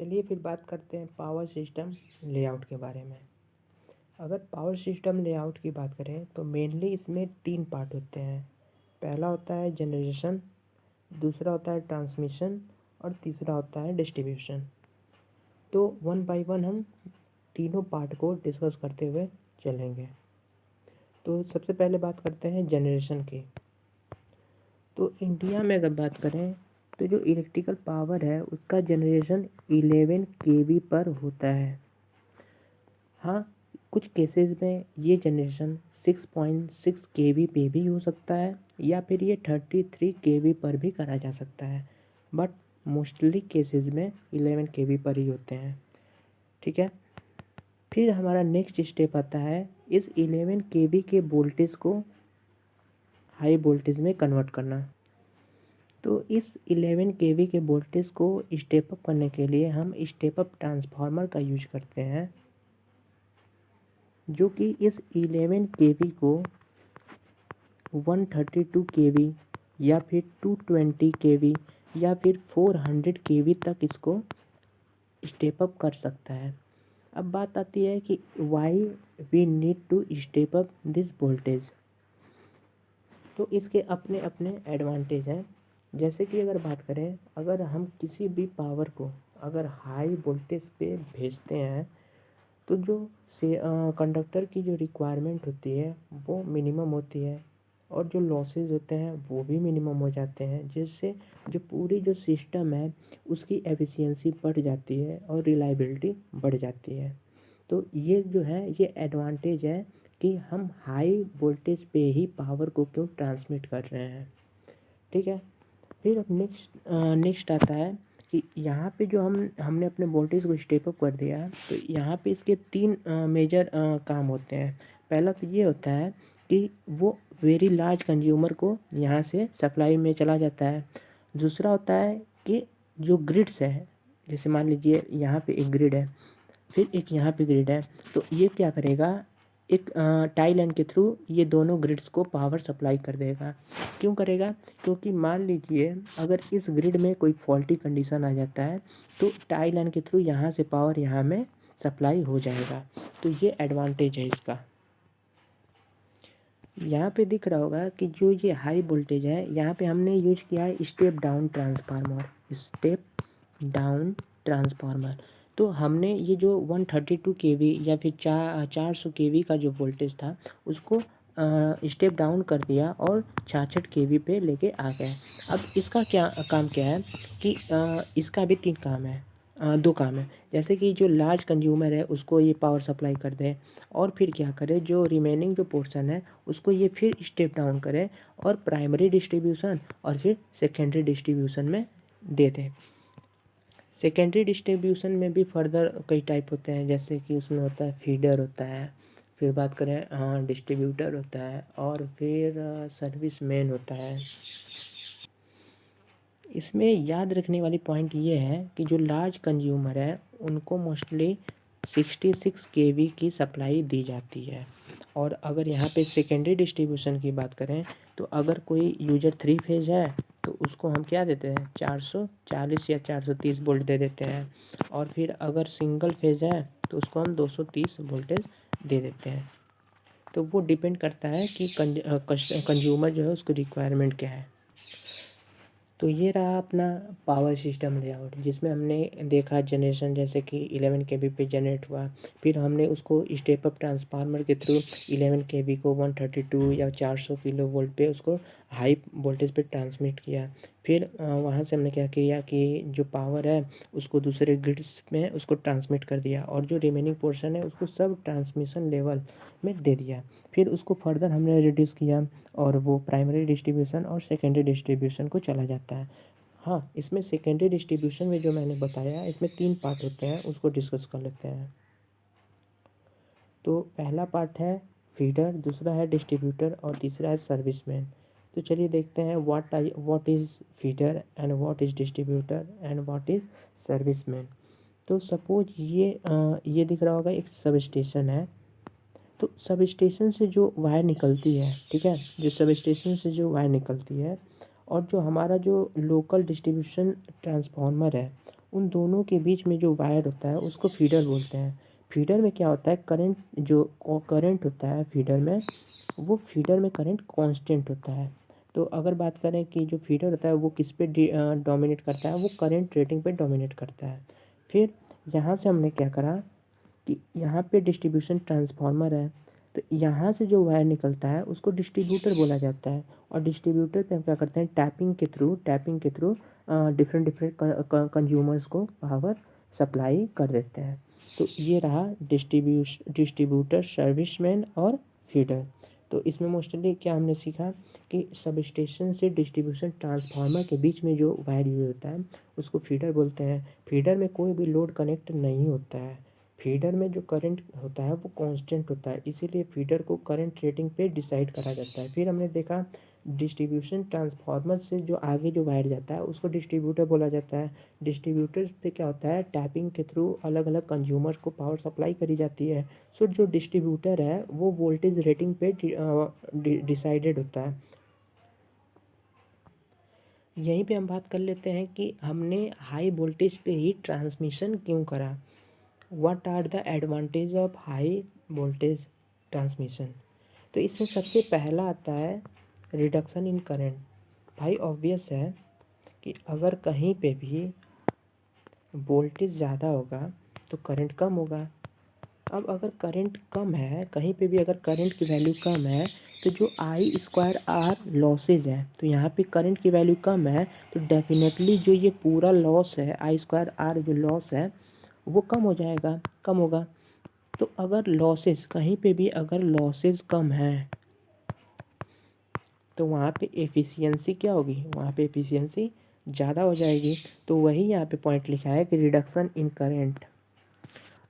चलिए फिर बात करते हैं पावर सिस्टम लेआउट के बारे में। अगर पावर सिस्टम लेआउट की बात करें तो मेनली इसमें 3 पार्ट होते हैं। पहला होता है जनरेशन, दूसरा होता है ट्रांसमिशन और तीसरा होता है डिस्ट्रीब्यूशन। तो वन बाय वन हम तीनों पार्ट को डिस्कस करते हुए चलेंगे। तो सबसे पहले बात करते हैं जनरेशन की। तो इंडिया में अगर बात करें तो जो इलेक्ट्रिकल पावर है उसका जनरेशन 11 केवी पर होता है। हाँ, कुछ केसेस में ये जनरेशन 6.6 केवी पे भी हो सकता है या फिर ये 33 केवी पर भी करा जा सकता है, बट मोस्टली केसेस में 11 केवी पर ही होते हैं। ठीक है, फिर हमारा नेक्स्ट स्टेप आता है इस 11 केवी के वोल्टेज को हाई वोल्टेज में कन्वर्ट करना। तो इस 11 केवी के वोल्टेज को स्टेप अप करने के लिए हम स्टेप अप ट्रांसफार्मर का यूज करते हैं, जो कि इस 11 केवी को 132 केवी या फिर 220 केवी या फिर 400 केवी तक इसको स्टेप अप कर सकता है। अब बात आती है कि why we need to step up this voltage. तो इसके अपने अपने एडवांटेज हैं। जैसे कि अगर बात करें, अगर हम किसी भी पावर को अगर हाई वोल्टेज पे भेजते हैं तो जो से कंडक्टर की जो रिक्वायरमेंट होती है वो मिनिमम होती है और जो लॉसेस होते हैं वो भी मिनिमम हो जाते हैं, जिससे जो पूरी जो सिस्टम है उसकी एफिशिएंसी बढ़ जाती है और रिलायबिलिटी बढ़ जाती है। तो ये जो है ये एडवांटेज है कि हम हाई वोल्टेज पे ही पावर को क्यों ट्रांसमिट कर रहे हैं। ठीक है, फिर अब नेक्स्ट आता है कि यहाँ पे जो हमने अपने वोल्टेज को स्टेप अप कर दिया, तो यहाँ पे इसके 3 मेजर काम होते हैं। पहला तो ये होता है कि वो वेरी लार्ज कंज्यूमर को यहाँ से सप्लाई में चला जाता है। दूसरा होता है कि जो ग्रिड्स है, जैसे मान लीजिए यहाँ पे एक ग्रिड है, फिर एक यहाँ पे ग्रिड है, तो ये क्या करेगा, एक टाई लाइन के थ्रू ये दोनों ग्रिड्स को पावर सप्लाई कर देगा। क्यों करेगा? क्योंकि मान लीजिए अगर इस ग्रिड में कोई फॉल्टी कंडीशन आ जाता है तो टाई लाइन के थ्रू यहाँ से पावर यहाँ में सप्लाई हो जाएगा। तो ये एडवांटेज है इसका। यहाँ पे दिख रहा होगा कि जो ये हाई वोल्टेज है यहाँ पे हमने यूज किया है step down transformer. Step down transformer तो हमने ये जो 132 केवी या फिर 400 केवी का जो वोल्टेज था उसको स्टेप डाउन कर दिया और 66 केवी पे लेके आ गए। अब इसका क्या काम क्या है कि इसका भी 3 काम है, 2 काम है। जैसे कि जो लार्ज कंज्यूमर है उसको ये पावर सप्लाई कर दे और फिर क्या करे, जो रिमेनिंग जो पोर्शन है उसको ये फिर स्टेप डाउन करे और प्राइमरी डिस्ट्रीब्यूशन और फिर सेकेंडरी डिस्ट्रीब्यूशन में दे दे। सेकेंडरी डिस्ट्रीब्यूशन में भी फर्दर कई टाइप होते हैं, जैसे कि उसमें होता है फीडर होता है, फिर बात करें डिस्ट्रीब्यूटर होता है और फिर सर्विस मैन होता है। इसमें याद रखने वाली पॉइंट ये है कि जो लार्ज कंज्यूमर है उनको मोस्टली 66 केवी की सप्लाई दी जाती है। और अगर यहाँ पे सेकेंडरी डिस्ट्रीब्यूशन की बात करें तो अगर कोई यूजर 3 फेज है तो उसको हम क्या देते हैं, 440 या 430 वोल्ट दे देते हैं। और फिर अगर सिंगल फेज है तो उसको हम 230 वोल्टेज दे देते हैं। तो वो डिपेंड करता है कि कंज्यूमर जो है उसकी रिक्वायरमेंट क्या है। तो ये रहा अपना पावर सिस्टम लेआउट, जिसमें हमने देखा जनरेशन, जैसे कि 11 केवी पे जनरेट हुआ, फिर हमने उसको स्टेप अप ट्रांसफार्मर के थ्रू 11 केवी को 132 या 400 किलो वोल्ट पे उसको हाई वोल्टेज पे ट्रांसमिट किया। फिर वहाँ से हमने क्या किया कि जो पावर है उसको दूसरे ग्रिड्स में उसको ट्रांसमिट कर दिया और जो रिमेनिंग पोर्शन है उसको सब ट्रांसमिशन लेवल में दे दिया। फिर उसको फर्दर हमने रिड्यूस किया और वो प्राइमरी डिस्ट्रीब्यूशन और सेकेंडरी डिस्ट्रीब्यूशन को चला जाता है। हाँ, इसमें सेकेंडरी डिस्ट्रीब्यूशन में जो मैंने बताया इसमें 3 पार्ट होते हैं, उसको डिस्कस कर लेते हैं। तो पहला पार्ट है फीडर, दूसरा है डिस्ट्रीब्यूटर और तीसरा है सर्विसमैन। तो चलिए देखते हैं what is feeder and what is distributor and what is serviceman. तो सपोज ये दिख रहा होगा एक सब स्टेशन है। तो सब स्टेशन से जो वायर निकलती है, ठीक है, जो सब स्टेशन से जो वायर निकलती है और जो हमारा जो लोकल डिस्ट्रीब्यूशन ट्रांसफार्मर है उन दोनों के बीच में जो वायर होता है उसको फीडर बोलते हैं। फीडर में क्या होता है, करंट जो करंट होता है फीडर में, वो फीडर में करंट कांस्टेंट होता है। तो अगर बात करें कि जो फीडर होता है वो किस पे डोमिनेट करता है, वो करंट रेटिंग पे डोमिनेट करता है। फिर यहाँ से हमने क्या करा कि यहाँ पे डिस्ट्रीब्यूशन ट्रांसफार्मर है, तो यहाँ से जो वायर निकलता है उसको डिस्ट्रीब्यूटर बोला जाता है। और डिस्ट्रीब्यूटर पे हम क्या करते हैं, टैपिंग के थ्रू डिफरेंट डिफरेंट कंज्यूमर्स को पावर सप्लाई कर देते हैं। तो ये रहा डिस्ट्रीब्यूटर, सर्विसमैन और फीडर। तो इसमें मोस्टली क्या हमने सीखा कि सब स्टेशन से डिस्ट्रीब्यूशन ट्रांसफार्मर के बीच में जो वायर यूज होता है उसको फीडर बोलते हैं। फीडर में कोई भी लोड कनेक्ट नहीं होता है। फीडर में जो करंट होता है वो कांस्टेंट होता है, इसीलिए फीडर को करंट रेटिंग पे डिसाइड करा जाता है। फिर हमने देखा डिस्ट्रीब्यूशन ट्रांसफार्मर से जो आगे जो वायर जाता है उसको डिस्ट्रीब्यूटर बोला जाता है। डिस्ट्रीब्यूटर पे क्या होता है, टैपिंग के थ्रू अलग अलग कंज्यूमर को पावर सप्लाई करी जाती है। सो जो डिस्ट्रीब्यूटर है वो वोल्टेज रेटिंग पे डिसाइडेड होता है। यहीं पे हम बात कर लेते हैं कि हमने हाई वोल्टेज पे ही ट्रांसमिशन क्यों करा। What are the advantage of high voltage transmission. तो इसमें सबसे पहला आता है रिडक्शन इन करंट। भाई ऑब्वियस है कि अगर कहीं पे भी वोल्टेज ज़्यादा होगा तो करंट कम होगा। अब अगर करंट कम है, कहीं पे भी अगर करंट की वैल्यू कम है, तो जो आई स्क्वायर आर लॉसेज है, तो यहाँ पे करंट की वैल्यू कम है तो डेफिनेटली जो ये पूरा लॉस है, आई स्क्वायर आर जो लॉस है वो कम हो जाएगा, कम होगा। तो अगर लॉसेज कहीं पे भी अगर लॉसेज कम है तो वहाँ पे एफिशिएंसी क्या होगी, वहाँ पे एफिशिएंसी ज़्यादा हो जाएगी। तो वही यहाँ पे पॉइंट लिखा है कि रिडक्शन इन करंट।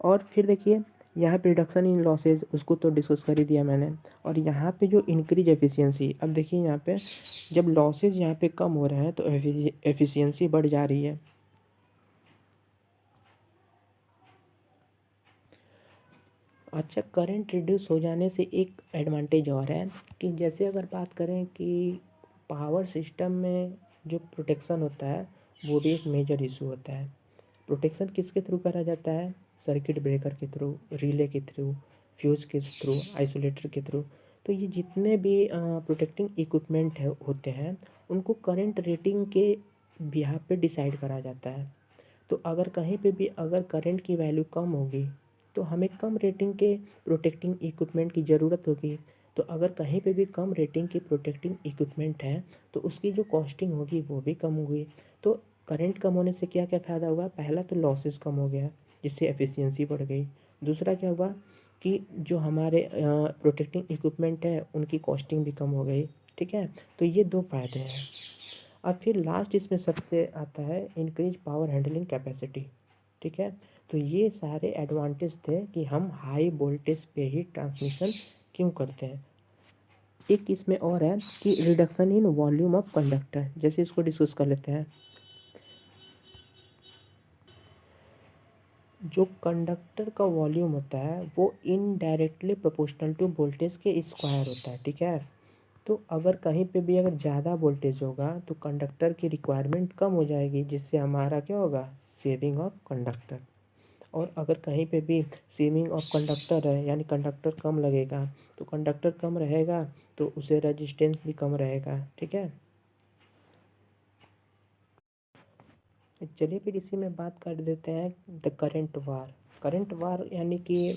और फिर देखिए यहाँ पे रिडक्शन इन लॉसेज उसको तो डिस्कस कर ही दिया मैंने। और यहाँ पे जो इंक्रीज एफिशिएंसी, अब देखिए यहाँ पे जब लॉसेज यहाँ पे कम हो रहे हैं तो एफिशिएंसी बढ़ जा रही है। अच्छा, करंट रिड्यूस हो जाने से एक एडवांटेज और है कि जैसे अगर बात करें कि पावर सिस्टम में जो प्रोटेक्शन होता है वो भी एक मेजर इशू होता है। प्रोटेक्शन किसके थ्रू करा जाता है, सर्किट ब्रेकर के थ्रू, रिले के थ्रू, फ्यूज के थ्रू, आइसोलेटर के थ्रू। तो ये जितने भी प्रोटेक्टिंग इक्विपमेंट है होते हैं उनको करंट रेटिंग के बिहाफ पे डिसाइड करा जाता है। तो अगर कहीं पे भी अगर करंट की वैल्यू कम होगी तो हमें कम रेटिंग के प्रोटेक्टिंग इक्विपमेंट की ज़रूरत होगी। तो अगर कहीं पे भी कम रेटिंग की प्रोटेक्टिंग इक्विपमेंट है तो उसकी जो कॉस्टिंग होगी वो भी कम होगी। तो करंट कम होने से क्या क्या फ़ायदा हुआ, पहला तो लॉसेस कम हो गया जिससे एफिशिएंसी बढ़ गई। दूसरा क्या हुआ कि जो हमारे प्रोटेक्टिंग इक्विपमेंट है उनकी कॉस्टिंग भी कम हो गई। ठीक है, तो ये दो फायदे हैं। अब फिर लास्ट इसमें सबसे आता है इंक्रीज पावर हैंडलिंग कैपेसिटी। ठीक है, तो ये सारे एडवांटेज थे कि हम हाई वोल्टेज पे ही ट्रांसमिशन क्यों करते हैं। एक इसमें और है कि reduction in volume of conductor, जैसे इसको डिस्कस कर लेते हैं। जो कंडक्टर का वॉल्यूम होता है वो इनडायरेक्टली प्रोपोर्शनल टू वोल्टेज के स्क्वायर होता है। ठीक है, तो अगर कहीं पे भी अगर ज़्यादा वोल्टेज होगा तो कंडक्टर की रिक्वायरमेंट कम हो जाएगी, जिससे हमारा क्या होगा, सेविंग ऑफ कंडक्टर। और अगर कहीं पे भी सेविंग ऑफ कंडक्टर है यानी कंडक्टर कम लगेगा, तो कंडक्टर कम रहेगा तो उसे रेजिस्टेंस भी कम रहेगा। ठीक है, चलिए फिर इसी में बात कर देते हैं द करंट वार। करंट वार यानी कि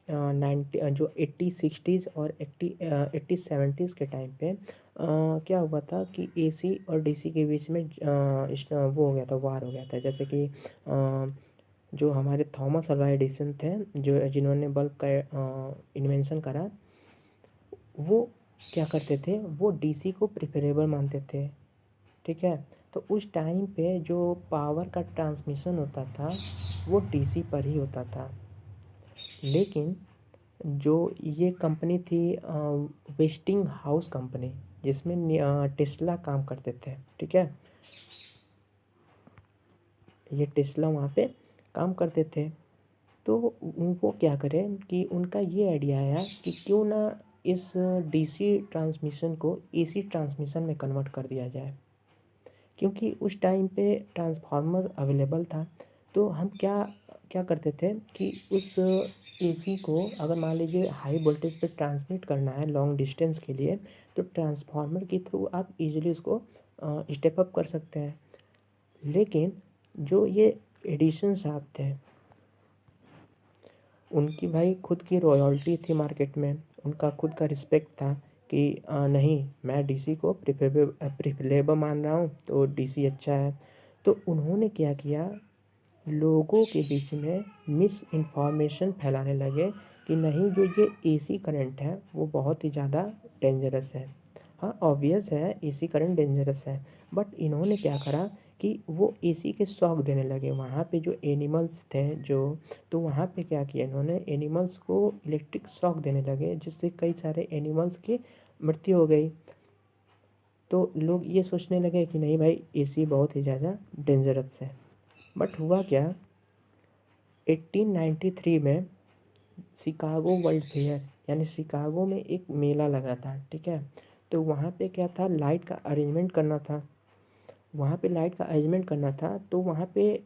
90 जो 80 60s और 80 70s के टाइम पे क्या हुआ था कि एसी और डीसी के बीच में वो हो गया था, वार हो गया था। जैसे कि जो हमारे थॉमस अल्वा एडिसन थे, जो जिन्होंने बल्ब का इन्वेंशन करा, वो क्या करते थे, वो डीसी को प्रेफरेबल मानते थे। ठीक है, तो उस टाइम पे जो पावर का ट्रांसमिशन होता था वो डीसी पर ही होता था। लेकिन जो ये कंपनी थी वेस्टिंग हाउस कंपनी, जिसमें टेस्ला काम करते थे। ठीक है, ये टेस्ला वहाँ पे काम करते थे। तो उनको क्या करें कि उनका ये आइडिया आया कि क्यों ना इस डीसी ट्रांसमिशन को एसी ट्रांसमिशन में कन्वर्ट कर दिया जाए। क्योंकि उस टाइम पे ट्रांसफार्मर अवेलेबल था। तो हम क्या क्या करते थे कि उस एसी को अगर मान लीजिए हाई वोल्टेज पे ट्रांसमिट करना है लॉन्ग डिस्टेंस के लिए, तो ट्रांसफार्मर के थ्रू आप इजीली उसको स्टेप अप कर सकते हैं। लेकिन जो ये एडिसन साहब थे, उनकी भाई खुद की रॉयल्टी थी मार्केट में, उनका खुद का रिस्पेक्ट था कि नहीं, मैं डीसी को प्रिफरेबल मान रहा हूँ, तो डीसी अच्छा है। तो उन्होंने क्या किया, लोगों के बीच में मिस इन्फॉर्मेशन फैलाने लगे कि नहीं, जो ये एसी करंट है वो बहुत ही ज़्यादा डेंजरस है। हाँ, ऑब्वियस है एसी करंट डेंजरस है, बट इन्होंने क्या करा कि वो एसी के शॉक देने लगे वहाँ पे जो एनिमल्स थे जो, तो वहाँ पे क्या किया इन्होंने, एनिमल्स को इलेक्ट्रिक शॉक देने लगे, जिससे कई सारे एनिमल्स की मृत्यु हो गई। तो लोग ये सोचने लगे कि नहीं भाई, एसी बहुत ही ज़्यादा डेंजरस है। बट हुआ क्या, 1893 में शिकागो वर्ल्ड फेयर यानी शिकागो में एक मेला लगा था, ठीक है। तो वहाँ पे क्या था, लाइट का अरेंजमेंट करना था। वहाँ पे लाइट का अरेंजमेंट करना था, तो वहाँ पे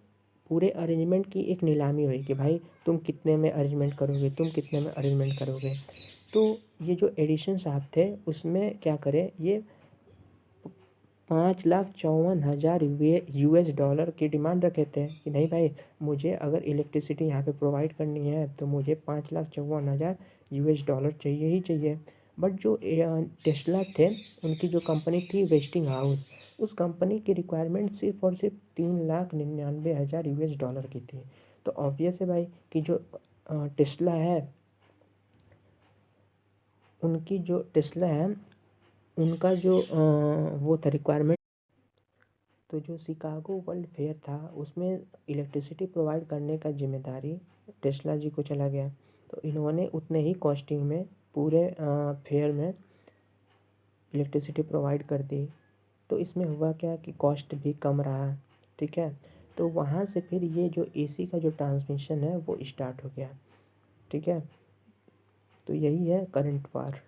पूरे अरेंजमेंट की एक नीलामी हुई कि भाई तुम कितने में अरेंजमेंट करोगे, तुम कितने में अरेंजमेंट करोगे। तो ये जो एडिशन साहब थे उसमें क्या करे, ये 5,54,000 US$ की डिमांड रखे थे कि नहीं भाई, मुझे अगर इलेक्ट्रिसिटी यहाँ पे प्रोवाइड करनी है तो मुझे 5,54,000 US$ चाहिए ही चाहिए। बट जो टेस्ला थे, उनकी जो कंपनी थी वेस्टिंग हाउस, उस कंपनी की रिक्वायरमेंट सिर्फ और सिर्फ 3,99,000 US$ की थी। तो ऑब्वियस है भाई कि जो टेस्ला है, उनकी जो टेस्ला है उनका जो वो था रिक्वायरमेंट। तो जो शिकागो वर्ल्ड फेयर था उसमें इलेक्ट्रिसिटी प्रोवाइड करने का जिम्मेदारी टेस्ला जी को चला गया। तो इन्होंने उतने ही कॉस्टिंग में पूरे फेयर में इलेक्ट्रिसिटी प्रोवाइड कर दी। तो इसमें हुआ क्या कि कॉस्ट भी कम रहा, ठीक है। तो वहाँ से फिर ये जो एसी का जो ट्रांसमिशन है वो स्टार्ट हो गया, ठीक है। तो यही है करंट वार।